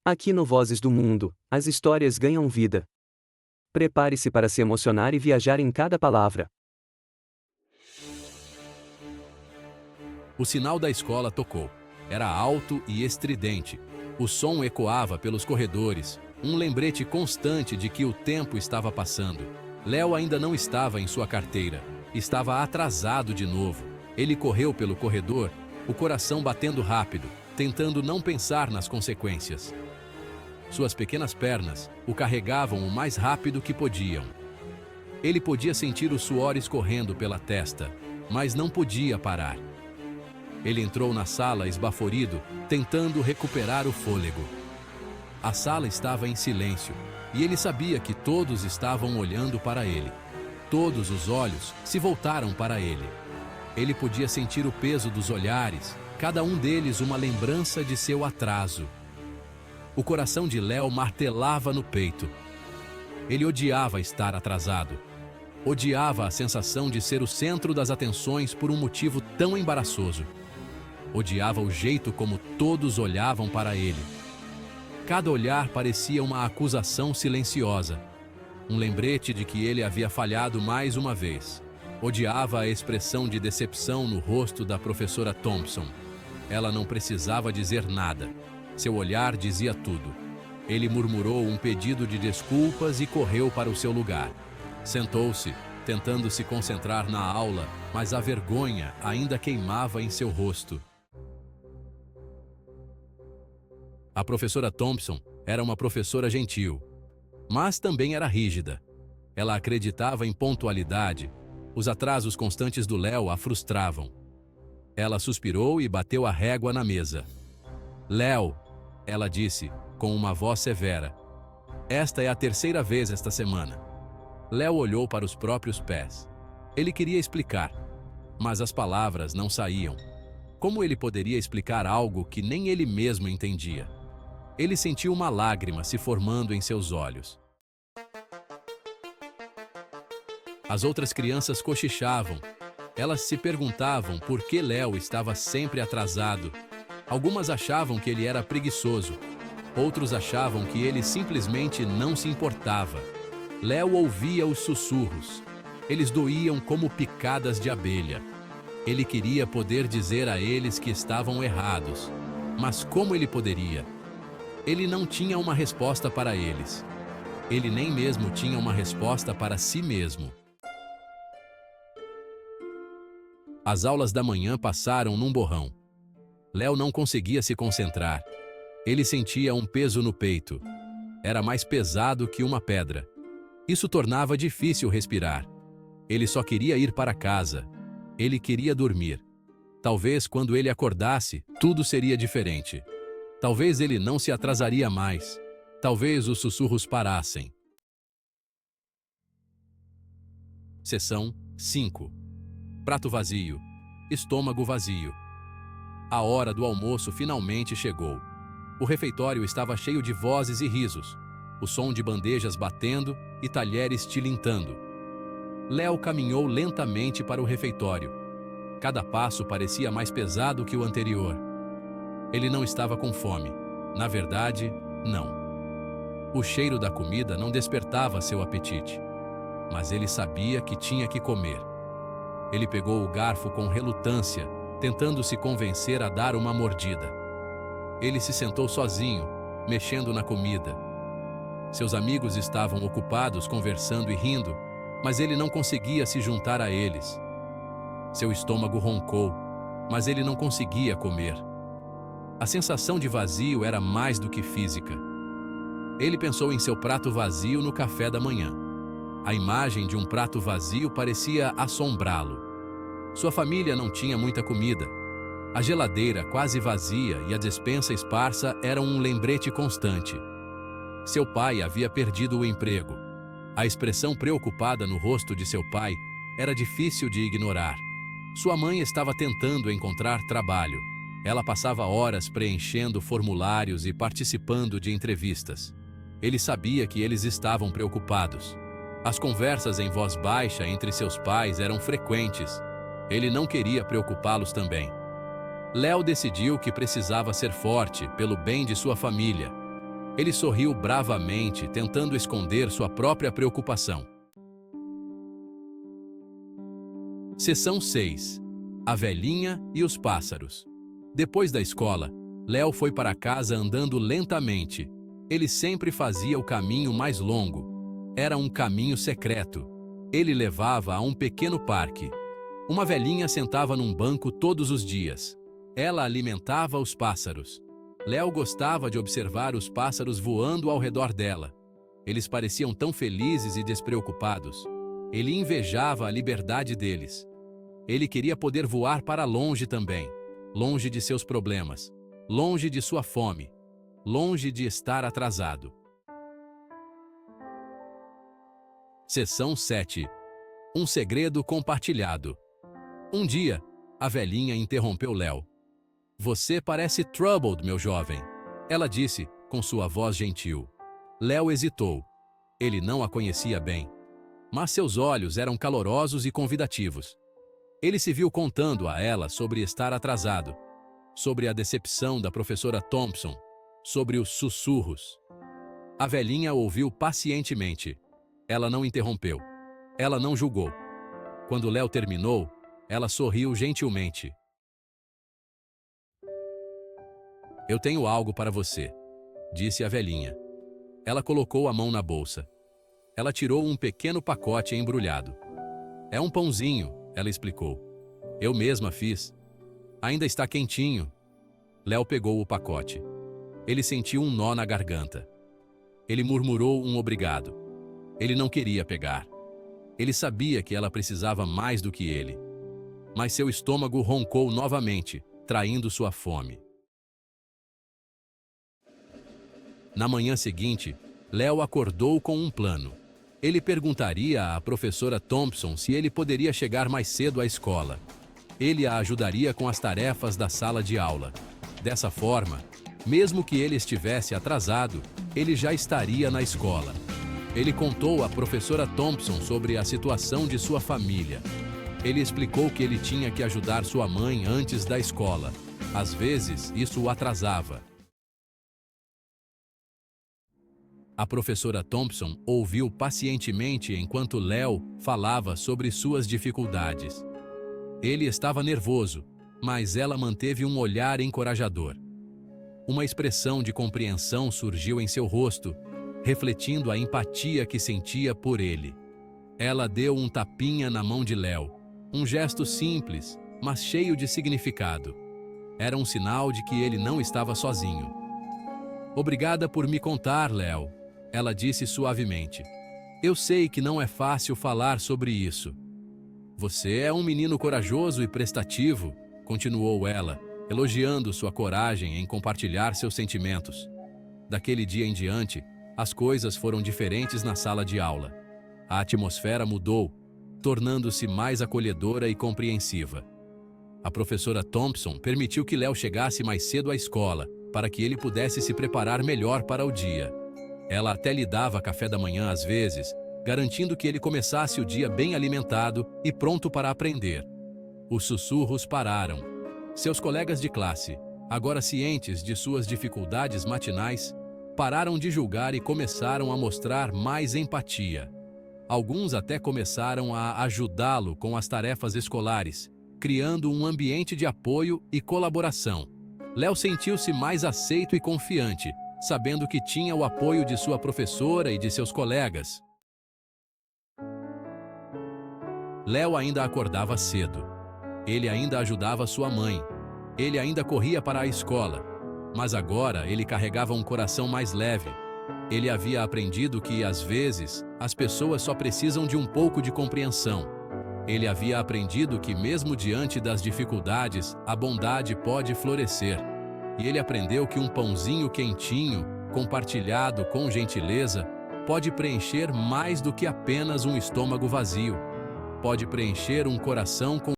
Aqui no Vozes do Mundo, as histórias ganham vida. Prepare-se para se emocionar e viajar em cada palavra. O sinal da escola tocou. Era alto e estridente. O som ecoava pelos corredores, um lembrete constante de que o tempo estava passando. Léo ainda não estava em sua carteira. Estava atrasado de novo. Ele correu pelo corredor, o coração batendo rápido, tentando não pensar nas consequências. Suas pequenas pernas o carregavam o mais rápido que podiam. Ele podia sentir o suor escorrendo pela testa, mas não podia parar. Ele entrou na sala esbaforido, tentando recuperar o fôlego. A sala estava em silêncio, e ele sabia que todos estavam olhando para ele. Todos os olhos se voltaram para ele. Ele podia sentir o peso dos olhares, cada um deles uma lembrança de seu atraso. O coração de Léo martelava no peito. Ele odiava estar atrasado. Odiava a sensação de ser o centro das atenções por um motivo tão embaraçoso. Odiava o jeito como todos olhavam para ele. Cada olhar parecia uma acusação silenciosa. Um lembrete de que ele havia falhado mais uma vez. Odiava a expressão de decepção no rosto da professora Thompson. Ela não precisava dizer nada. Seu olhar dizia tudo. Ele murmurou um pedido de desculpas e correu para o seu lugar. Sentou-se, tentando se concentrar na aula, mas a vergonha ainda queimava em seu rosto. A professora Thompson era uma professora gentil, mas também era rígida. Ela acreditava em pontualidade. Os atrasos constantes do Léo a frustravam. Ela suspirou e bateu a régua na mesa. Léo, ela disse, com uma voz severa. Esta é a terceira vez esta semana. Léo olhou para os próprios pés. Ele queria explicar, mas as palavras não saíam. Como ele poderia explicar algo que nem ele mesmo entendia? Ele sentiu uma lágrima se formando em seus olhos. As outras crianças cochichavam. Elas se perguntavam por que Léo estava sempre atrasado. Algumas achavam que ele era preguiçoso. Outros achavam que ele simplesmente não se importava. Léo ouvia os sussurros. Eles doíam como picadas de abelha. Ele queria poder dizer a eles que estavam errados. Mas como ele poderia? Ele não tinha uma resposta para eles. Ele nem mesmo tinha uma resposta para si mesmo. As aulas da manhã passaram num borrão. Léo não conseguia se concentrar. Ele sentia um peso no peito. Era mais pesado que uma pedra. Isso tornava difícil respirar. Ele só queria ir para casa. Ele queria dormir. Talvez quando ele acordasse, tudo seria diferente. Talvez ele não se atrasaria mais. Talvez os sussurros parassem. Seção 5. Prato vazio. Estômago vazio. A hora do almoço finalmente chegou. O refeitório estava cheio de vozes e risos. O som de bandejas batendo e talheres tilintando. Léo caminhou lentamente para o refeitório. Cada passo parecia mais pesado que o anterior. Ele não estava com fome. Na verdade, não. O cheiro da comida não despertava seu apetite. Mas ele sabia que tinha que comer. Ele pegou o garfo com relutância, tentando se convencer a dar uma mordida. Ele se sentou sozinho, mexendo na comida. Seus amigos estavam ocupados conversando e rindo, mas ele não conseguia se juntar a eles. Seu estômago roncou, mas ele não conseguia comer. A sensação de vazio era mais do que física. Ele pensou em seu prato vazio no café da manhã. A imagem de um prato vazio parecia assombrá-lo. Sua família não tinha muita comida. A geladeira quase vazia e a despensa esparsa eram um lembrete constante. Seu pai havia perdido o emprego. A expressão preocupada no rosto de seu pai era difícil de ignorar. Sua mãe estava tentando encontrar trabalho. Ela passava horas preenchendo formulários e participando de entrevistas. Ele sabia que eles estavam preocupados. As conversas em voz baixa entre seus pais eram frequentes. Ele não queria preocupá-los também. Léo decidiu que precisava ser forte pelo bem de sua família. Ele sorriu bravamente, tentando esconder sua própria preocupação. Seção 6. A velhinha e os pássaros. Depois da escola, Léo foi para casa andando lentamente. Ele sempre fazia o caminho mais longo. Era um caminho secreto. Ele levava a um pequeno parque. Uma velhinha sentava num banco todos os dias. Ela alimentava os pássaros. Léo gostava de observar os pássaros voando ao redor dela. Eles pareciam tão felizes e despreocupados. Ele invejava a liberdade deles. Ele queria poder voar para longe também, longe de seus problemas, longe de sua fome, longe de estar atrasado. Seção 7. Um segredo compartilhado. Um dia, a velhinha interrompeu Léo. Você parece troubled, meu jovem, ela disse, com sua voz gentil. Léo hesitou. Ele não a conhecia bem, mas seus olhos eram calorosos e convidativos. Ele se viu contando a ela sobre estar atrasado, sobre a decepção da professora Thompson, sobre os sussurros. A velhinha ouviu pacientemente. Ela não interrompeu. Ela não julgou. Quando Léo terminou, ela sorriu gentilmente. Eu tenho algo para você, disse a velhinha. Ela colocou a mão na bolsa. Ela tirou um pequeno pacote embrulhado. É um pãozinho, ela explicou. Eu mesma fiz. Ainda está quentinho. Léo pegou o pacote. Ele sentiu um nó na garganta. Ele murmurou um obrigado. Ele não queria pegar. Ele sabia que ela precisava mais do que ele. Mas seu estômago roncou novamente, traindo sua fome. Na manhã seguinte, Léo acordou com um plano. Ele perguntaria à professora Thompson se ele poderia chegar mais cedo à escola. Ele a ajudaria com as tarefas da sala de aula. Dessa forma, mesmo que ele estivesse atrasado, ele já estaria na escola. Ele contou à professora Thompson sobre a situação de sua família. Ele explicou que ele tinha que ajudar sua mãe antes da escola. Às vezes, isso o atrasava. A professora Thompson ouviu pacientemente enquanto Léo falava sobre suas dificuldades. Ele estava nervoso, mas ela manteve um olhar encorajador. Uma expressão de compreensão surgiu em seu rosto, refletindo a empatia que sentia por ele. Ela deu um tapinha na mão de Léo, um gesto simples, mas cheio de significado. Era um sinal de que ele não estava sozinho. Obrigada por me contar, Léo, ela disse suavemente. Eu sei que não é fácil falar sobre isso. Você é um menino corajoso e prestativo, continuou ela, elogiando sua coragem em compartilhar seus sentimentos. Daquele dia em diante, as coisas foram diferentes na sala de aula. A atmosfera mudou, tornando-se mais acolhedora e compreensiva. A professora Thompson permitiu que Léo chegasse mais cedo à escola, para que ele pudesse se preparar melhor para o dia. Ela até lhe dava café da manhã às vezes, garantindo que ele começasse o dia bem alimentado e pronto para aprender. Os sussurros pararam. Seus colegas de classe, agora cientes de suas dificuldades matinais, pararam de julgar e começaram a mostrar mais empatia. Alguns até começaram a ajudá-lo com as tarefas escolares, criando um ambiente de apoio e colaboração. Léo sentiu-se mais aceito e confiante, sabendo que tinha o apoio de sua professora e de seus colegas. Léo ainda acordava cedo. Ele ainda ajudava sua mãe. Ele ainda corria para a escola. Mas agora ele carregava um coração mais leve. Ele havia aprendido que, às vezes, as pessoas só precisam de um pouco de compreensão. Ele havia aprendido que, mesmo diante das dificuldades, a bondade pode florescer. E ele aprendeu que um pãozinho quentinho, compartilhado com gentileza, pode preencher mais do que apenas um estômago vazio. Pode preencher um coração com